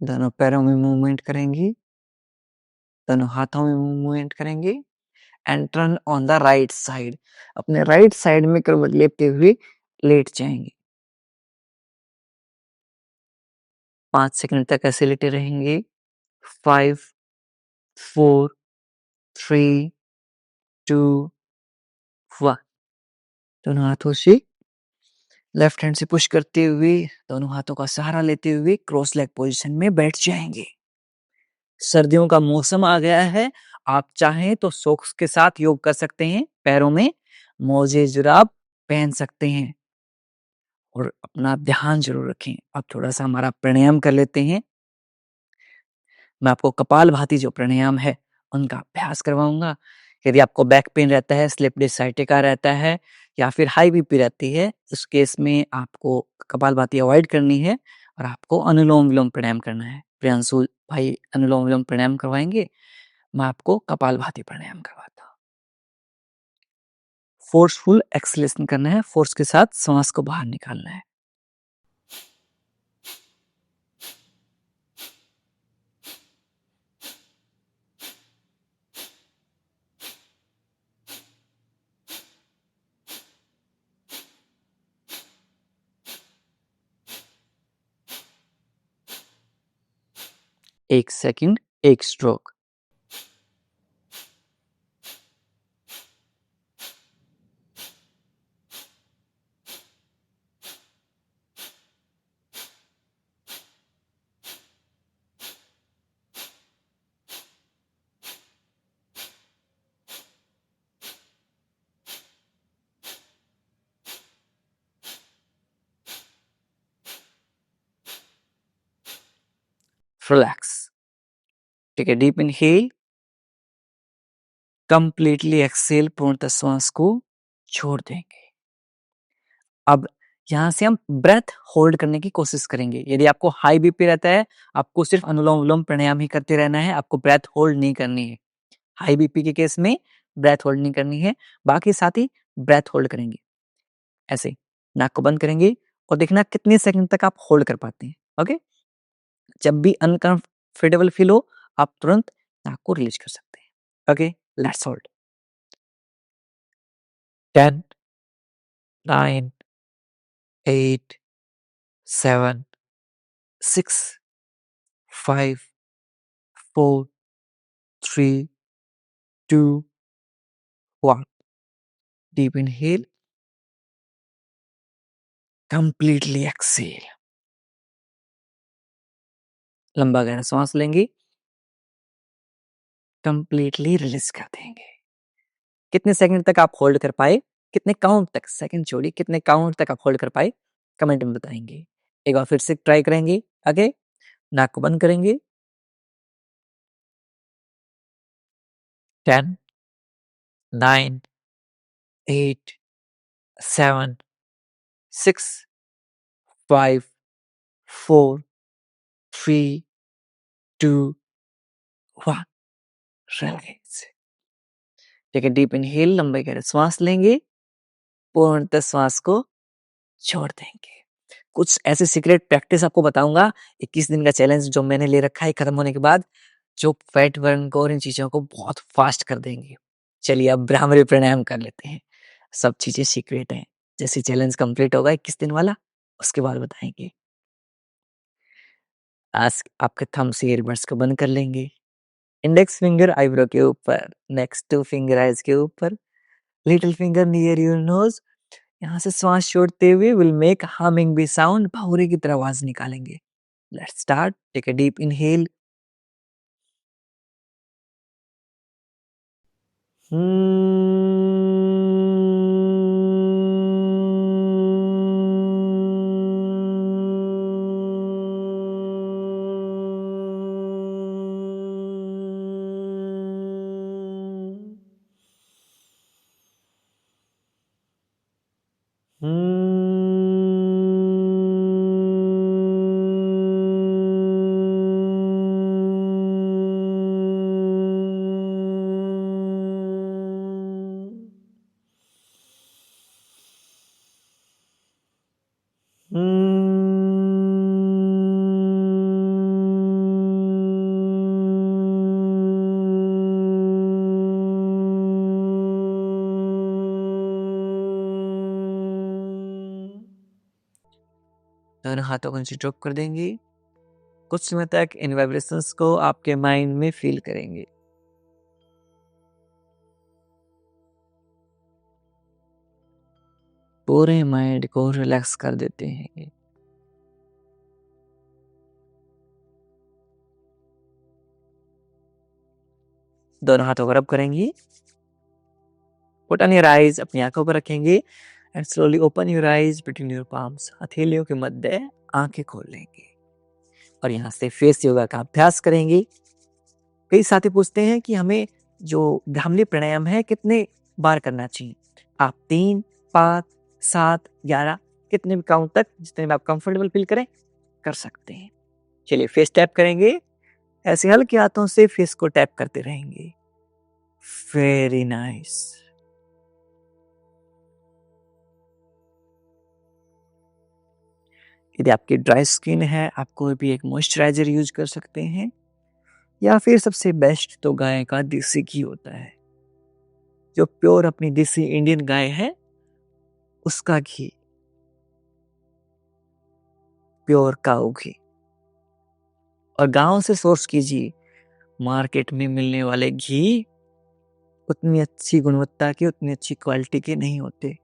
दोनों पैरों में मूवमेंट करेंगी, दोनों हाथों में मूवमेंट करेंगे and turn on the right side. अपने राइट साइड में करवट लेते हुए लेट जाएंगे. 5 सेकंड तक ऐसे लेटे रहेंगे. 5, 4, 3, 2, 1। दोनों हाथों से लेफ्ट हैंड से पुश करते हुए, दोनों हाथों का सहारा लेते हुए क्रॉस लेग पोजीशन में बैठ जाएंगे। सर्दियों का मौसम आ गया है, आप चाहें तो सॉक्स के साथ योग कर सकते हैं, पैरों में मोजे जुराब पहन सकते हैं और अपना ध्यान जरूर रखें। अब थोड़ा सा हमारा प्राणायाम कर लेते हैं। मैं आपको कपालभाति जो प्राणायाम है उनका अभ्यास करवाऊंगा। यदि आपको बैक पेन रहता है, स्लिप डिस्क साइटिका रहता है या फिर हाई बीपी रहती है, उस केस में आपको कपालभाति अवॉइड करनी है और आपको अनुलोम विलोम प्राणायाम करना है। प्रियांशु भाई अनुलोम विलोम प्राणायाम करवाएंगे, मैं आपको कपालभाति प्राणायाम करवाता हूँ। फोर्सफुल एक्सलेशन करना है, फोर्स के साथ सांस को बाहर निकालना है। एक सेकंड, एक stroke. Relax. Take a deep inhale. Completely exhale, पूर्णतः श्वास को छोड़ देंगे। अब यहां से हम ब्रेथ होल्ड करने की कोशिश करेंगे। यदि आपको हाई बीपी रहता है, आपको सिर्फ अनुलोम विलोम प्राणायाम ही करते रहना है, आपको ब्रेथ होल्ड नहीं करनी है। हाई बीपी के केस में ब्रेथ होल्ड नहीं करनी है, बाकी साथ ही ब्रेथ होल्ड करेंगे। ऐसे नाक को बंद करेंगे और देखना कितने सेकंड तक आप होल्ड कर पाते हैं। ओके, जब भी अनकंफर्टेबल फील हो, आप तुरंत नाक को रिलीज कर सकते हैं। Okay, let's hold. 10, 9, 8, 7, 6, 5, 4, 3, 2, 1. Deep inhale. Completely exhale. लंबा गहरा सांस लेंगे, कंप्लीटली रिलीज कर देंगे। कितने सेकंड तक आप होल्ड कर पाए, कितने काउंट तक, सेकंड छोड़िए, कितने काउंट तक आप होल्ड कर पाए, कमेंट में बताएंगे। एक बार फिर से ट्राई करेंगे। आगे नाक को बंद करेंगे। 10, 9, 8, 7, 6, 5, 4, 3, 2, 1. Relax. Take a deep inhale, लंबे गहरे सांस लेंगे, पूर्णतः श्वास को छोड़ देंगे। कुछ ऐसे सीक्रेट प्रैक्टिस आपको बताऊंगा, 21 दिन का चैलेंज जो मैंने ले रखा है खत्म होने के बाद, जो फैट बर्न को और इन चीजों को बहुत फास्ट कर देंगे। चलिए अब भ्रामरी प्राणायाम कर लेते हैं। सब चीजें सीक्रेट हैं। जैसे चैलेंज कंप्लीट होगा 21 दिन वाला, उसके बाद बताएंगे। आज आपके थंब से ईयरबड्स को बंद कर लेंगे। इंडेक्स फिंगर आईब्रो के ऊपर, नेक्स्ट टू फिंगर आइज के ऊपर, little finger near your nose. यहाँ से श्वास छोड़ते हुए will make humming bee sound, भौरे की तरह आवाज निकालेंगे। Let's start. Take a deep inhale. दोनों हाथों को नीचे ड्रॉप कर देंगे। कुछ समय तक इन वाइब्रेशंस को आपके माइंड में फील करेंगे। पूरे माइंड को रिलैक्स कर देते हैं। दोनों हाथों को रब करेंगी। पुट ऑन योर आईज, अपनी आंखों पर रखेंगे and slowly open your eyes between your palms. हथेलियों के मध्य आंखें खोल लेंगे और यहाँ से फेस योगा का अभ्यास करेंगे। कई साथी पूछते हैं कि हमें जो भ्रामरी प्राणायाम है कितने बार करना चाहिए। आप 3, 5, 7, 11 कितने भी काउंट तक जितने में आप कंफर्टेबल फील करें कर सकते हैं। चलिए फेस टैप करेंगे, ऐसे हल्के हाथों से फेस को टैप करते रहेंगे। Very nice. यदि आपकी ड्राई स्किन है, आप कोई भी एक मॉइस्चराइजर यूज कर सकते हैं या फिर सबसे बेस्ट तो गाय का देसी घी होता है, जो प्योर अपनी देसी इंडियन गाय है उसका घी, प्योर काऊ घी। और गांव से सोर्स कीजिए। मार्केट में मिलने वाले घी उतनी अच्छी गुणवत्ता के, उतनी अच्छी क्वालिटी के नहीं होते।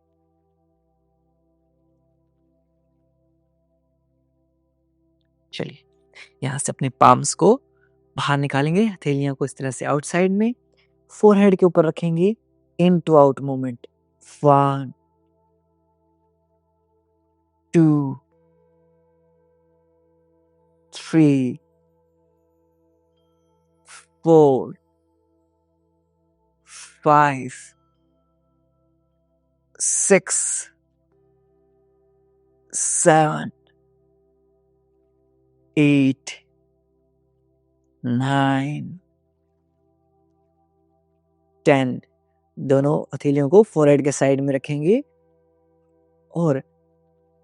चलिए यहां से अपने पाम्स को बाहर निकालेंगे, हथेलियों को इस तरह से आउटसाइड में, फोरहेड के ऊपर रखेंगे। इन टू आउट मूवमेंट। 1, 2, 3, 4, 5, 6, 7, 8, 9, 10। दोनों हथेलियों को फोरहेड के साइड में रखेंगे और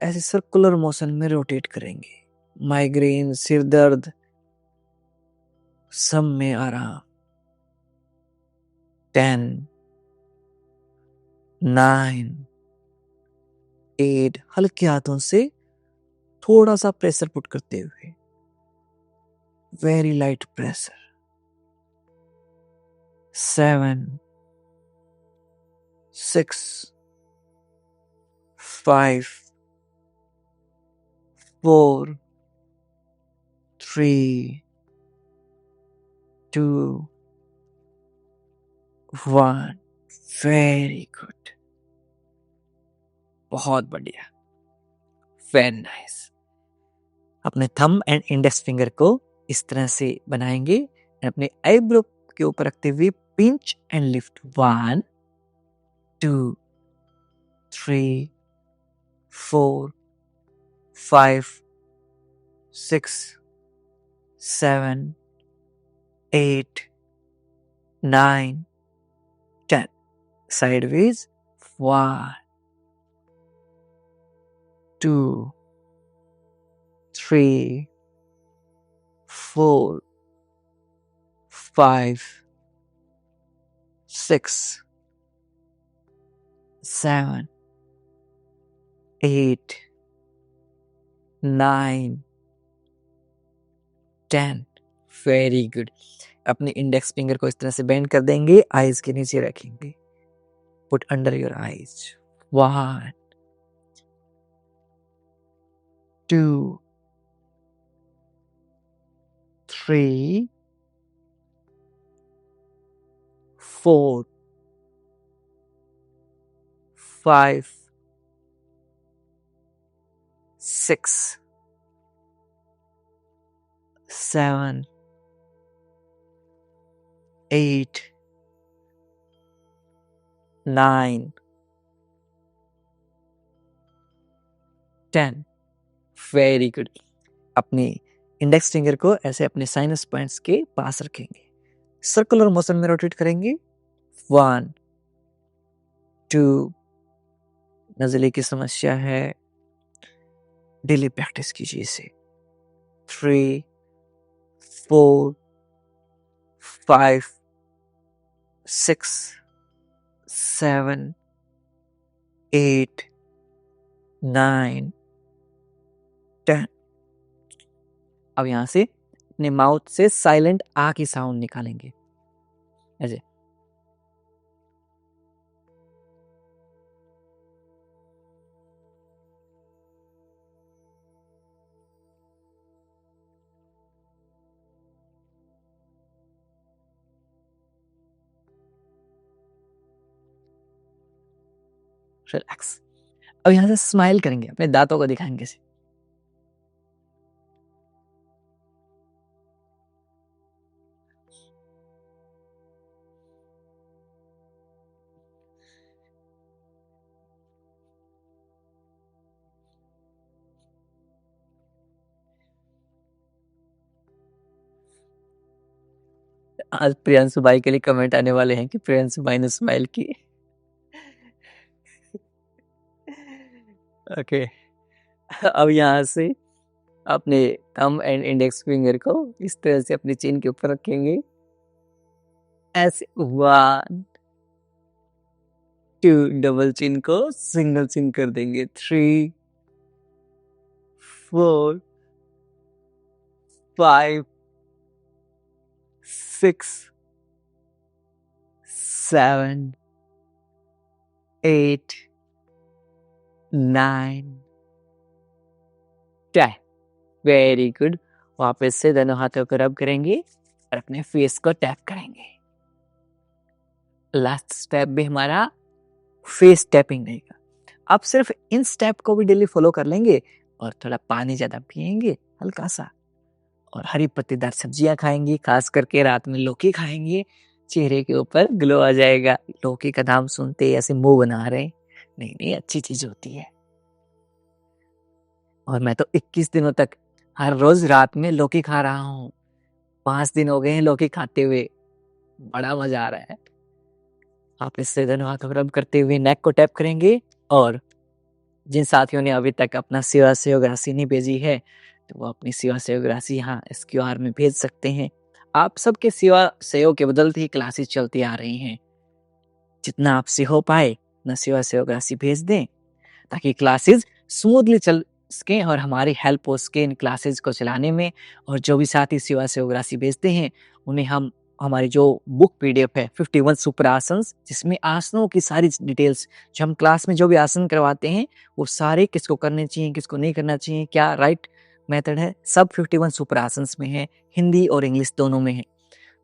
ऐसे सर्कुलर मोशन में रोटेट करेंगे। माइग्रेन, सिर दर्द, सब में आराम। 10, 9, 8। हल्के हाथों से थोड़ा सा प्रेशर पुट करते हुए, very light pressure. 7, 6, 5, 4, 3, 2, 1। Very good, बहुत बढ़िया, वेरी नाइस। अपने थंब एंड इंडेक्स फिंगर को इस तरह से बनाएंगे, अपने आईब्रो के ऊपर रखते हुए pinch and lift. 1, 2, 3, 4, 5, 6, 7, 8, 9, 10। Sideways. 1, 2, 3, 4, 5, 6, 7, 8, 9, 10। Very good. अपने इंडेक्स फिंगर को इस तरह से बेंड कर देंगे, आईज के नीचे रखेंगे। Put under your eyes. 1, 2, 3, 4, 5, 6, 7, 8, 9, 10। Very good. अपनी इंडेक्स फिंगर को ऐसे अपने साइनस पॉइंट्स के पास रखेंगे, सर्कुलर मोशन में रोटेट करेंगे। 1, 2। नजले की समस्या है, डेली प्रैक्टिस कीजिए इसे। 3, 4, 5, 6, 7, 8, 9, 10। अब यहां से अपने माउथ से साइलेंट आ की साउंड निकालेंगे ऐसे। रिलैक्स। अब यहाँ से स्माइल करेंगे, अपने दांतों को दिखाएंगे से। आज प्रियांशु भाई के लिए कमेंट आने वाले हैं कि प्रियांशु भाई ने स्माइल की। ओके, अब यहाँ से अपने थंब एंड इंडेक्स फिंगर को इस तरह से अपने चिन के ऊपर रखेंगे, ऐसे 1 2, डबल चिन को सिंगल चिन कर देंगे, 3 4 5 6 7 8 9 10। Very good. वापस से दोनों हाथों को रब करेंगे और अपने फेस को टैप करेंगे। लास्ट स्टेप भी हमारा फेस टैपिंग रहेगा। आप सिर्फ इन स्टेप को भी डेली फॉलो कर लेंगे और थोड़ा पानी ज्यादा पिएंगे हल्का सा, और हरी पत्तेदार सब्जियां खाएंगे, खास करके रात में लौकी खाएंगे, चेहरे के ऊपर ग्लो आ जाएगा। लौकी का नाम सुनते ही ऐसे मुंह बना रहे, नहीं नहीं, अच्छी चीज होती है। और मैं तो 21 दिनों तक हर रोज रात में लौकी खा रहा हूँ। 5 दिन हो गए हैं लौकी खाते हुए, बड़ा मजा आ रहा है। आप इससे दोनों हाथों को रब करते हुए नेक को टैप करेंगे, और जिन साथियों ने अभी तक अपना सेवा सहयोग राशि नहीं भेजी है तो वो अपनी सेवा सहयोग राशि यहाँ इस QR में भेज सकते हैं। आप सबके सेवा सहयोग के बदलते ही क्लासेस चलती आ रही हैं। जितना आपसे हो पाए उतना सेवा सहयोग राशि भेज दें ताकि क्लासेस स्मूथली चल सकें और हमारी हेल्प हो सके इन क्लासेस को चलाने में। और जो भी साथी सेवा सहयोग राशि भेजते हैं उन्हें हम हमारी जो बुक PDF है 51 सुपर आसन्स, जिसमें आसनों की सारी डिटेल्स, जो हम क्लास में जो भी आसन करवाते हैं वो सारे किसको करने चाहिए, किसको नहीं करना चाहिए, क्या राइट मेथड है, सब 51 सुपर आसन्स में है। हिंदी और इंग्लिश दोनों में है।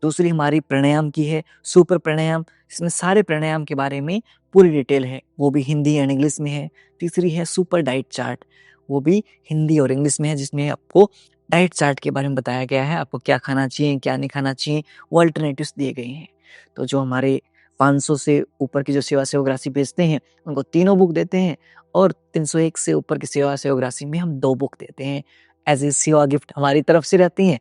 दूसरी हमारी प्राणायाम की है सुपर प्राणायाम, इसमें सारे प्राणायाम के बारे में पूरी डिटेल है, वो भी हिंदी एंड इंग्लिश में है। तीसरी है सुपर डाइट चार्ट, वो भी हिंदी और इंग्लिश में है, जिसमें आपको डाइट चार्ट के बारे में बताया गया है, आपको क्या खाना चाहिए क्या नहीं खाना चाहिए, वो अल्टरनेटिव्स दिए गए हैं। तो जो हमारे 500 से ऊपर की जो सेवा सहयोग राशि भेजते हैं उनको तीनों बुक देते हैं, और 301 से ऊपर की सेवा सहयोग राशि में हम 2 बुक देते हैं। एज ए सेवा गिफ्ट हमारी तरफ से रहती हैं।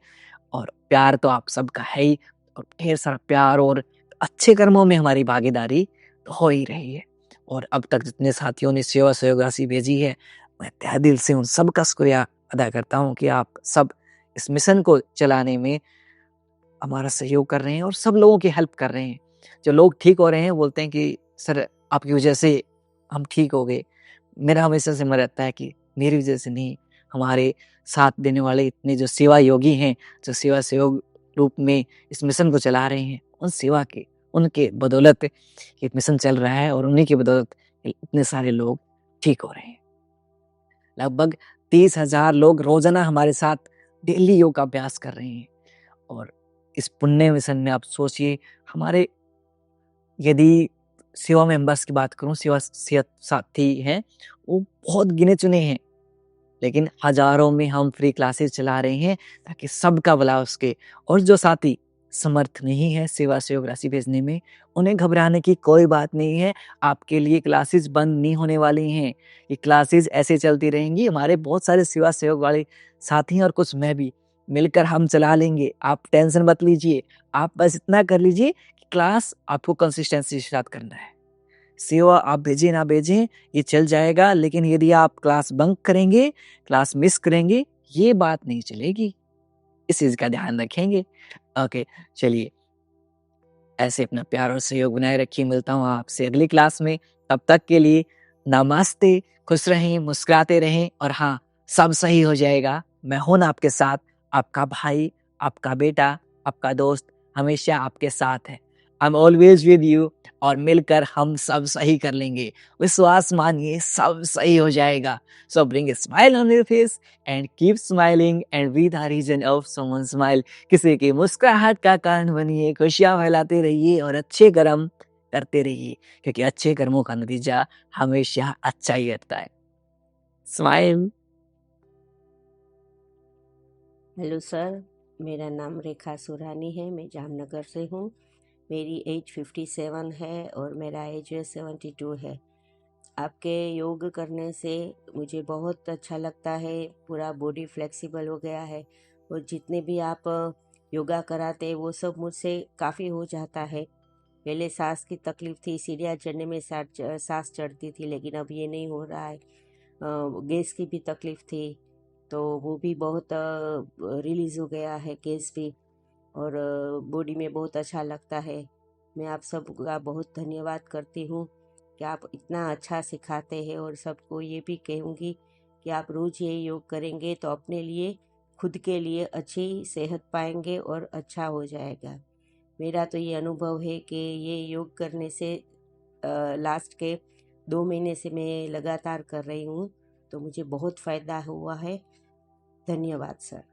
और प्यार तो आप सबका है ही, और ढेर सारा प्यार और अच्छे कर्मों में हमारी भागीदारी तो हो ही रही है। और अब तक जितने साथियों ने सेवा सहयोग राशि भेजी है, मैं तहे दिल से उन सबका शुक्रिया अदा करता हूँ कि आप सब इस मिशन को चलाने में हमारा सहयोग कर रहे हैं और सब लोगों की हेल्प कर रहे हैं। जो लोग ठीक हो रहे हैं बोलते हैं कि सर आपकी वजह से हम ठीक हो गए। मेरा हमेशा से मन रहता है कि मेरी वजह से नहीं, हमारे साथ देने वाले इतने जो सेवा योगी हैं, जो सेवा सहयोग रूप में इस मिशन को चला रहे हैं, उन सेवा के उनके बदौलत ये मिशन चल रहा है, और उन्हीं की बदौलत इतने सारे लोग ठीक हो रहे हैं। लगभग 30,000 लोग रोजाना हमारे साथ डेली योग अभ्यास कर रहे हैं। और इस पुण्य मिशन में आप सोचिए, हमारे यदि सेवा मेंबर्स की बात करूं, सेवा साथी हैं वो बहुत गिने चुने हैं, लेकिन हजारों में हम फ्री क्लासेस चला रहे हैं ताकि सबका भला हो सके। और जो साथी समर्थ नहीं है सेवा सहयोग राशि भेजने में, उन्हें घबराने की कोई बात नहीं है। आपके लिए क्लासेस बंद नहीं होने वाली हैं, ये क्लासेस ऐसे चलती रहेंगी। हमारे बहुत सारे सेवा सहयोग वाले साथी हैं और कुछ मैं भी मिलकर हम चला लेंगे। आप टेंशन मत लीजिए, आप बस इतना कर लीजिए कि क्लास आपको कंसिस्टेंसी के साथ करना है। सेवा आप भेजें ना भेजें ये चल जाएगा, लेकिन यदि आप क्लास बंक करेंगे, क्लास मिस करेंगे, ये बात नहीं चलेगी। इस चीज का ध्यान रखेंगे। ओके, चलिए ऐसे अपना प्यार और सहयोग बनाए रखिए। मिलता हूँ आपसे अगली क्लास में। तब तक के लिए नमस्ते। खुश रहें, मुस्कुराते रहें, और हाँ, सब सही हो जाएगा। मैं हूं ना आपके साथ, आपका भाई, आपका बेटा, आपका दोस्त हमेशा आपके साथ है। I am always with you, और मिलकर हम सब सही कर लेंगे। विश्वास मानिए, सब सही हो जाएगा। So bring a smile on your face and keep smiling and be the reason of someone smile. किसी की मुस्कुराहट का कारण बनिए, खुशियां फैलाते रहिए और अच्छे कर्म करते रहिए क्योंकि अच्छे कर्मों का नतीजा हमेशा अच्छा ही रहता है। स्माइल। हेलो सर, मेरा नाम रेखा सुरानी है, मैं जामनगर से हूँ। मेरी एज 57 है और मेरा एज 72 है। आपके योग करने से मुझे बहुत अच्छा लगता है, पूरा बॉडी फ्लेक्सिबल हो गया है और जितने भी आप योगा कराते हैं वो सब मुझसे काफ़ी हो जाता है। पहले सांस की तकलीफ़ थी, सीढ़ियाँ चढ़ने में सांस चढ़ती थी, लेकिन अब ये नहीं हो रहा है। गैस की भी तकलीफ़ थी, तो वो भी बहुत रिलीज़ हो गया है गैस भी, और बॉडी में बहुत अच्छा लगता है। मैं आप सबका बहुत धन्यवाद करती हूँ कि आप इतना अच्छा सिखाते हैं, और सबको ये भी कहूँगी कि आप रोज़ ये योग करेंगे तो अपने लिए, खुद के लिए अच्छी सेहत पाएंगे और अच्छा हो जाएगा। मेरा तो ये अनुभव है कि ये योग करने से लास्ट के 2 महीने से मैं लगातार कर रही हूँ, तो मुझे बहुत फ़ायदा हुआ है। धन्यवाद सर।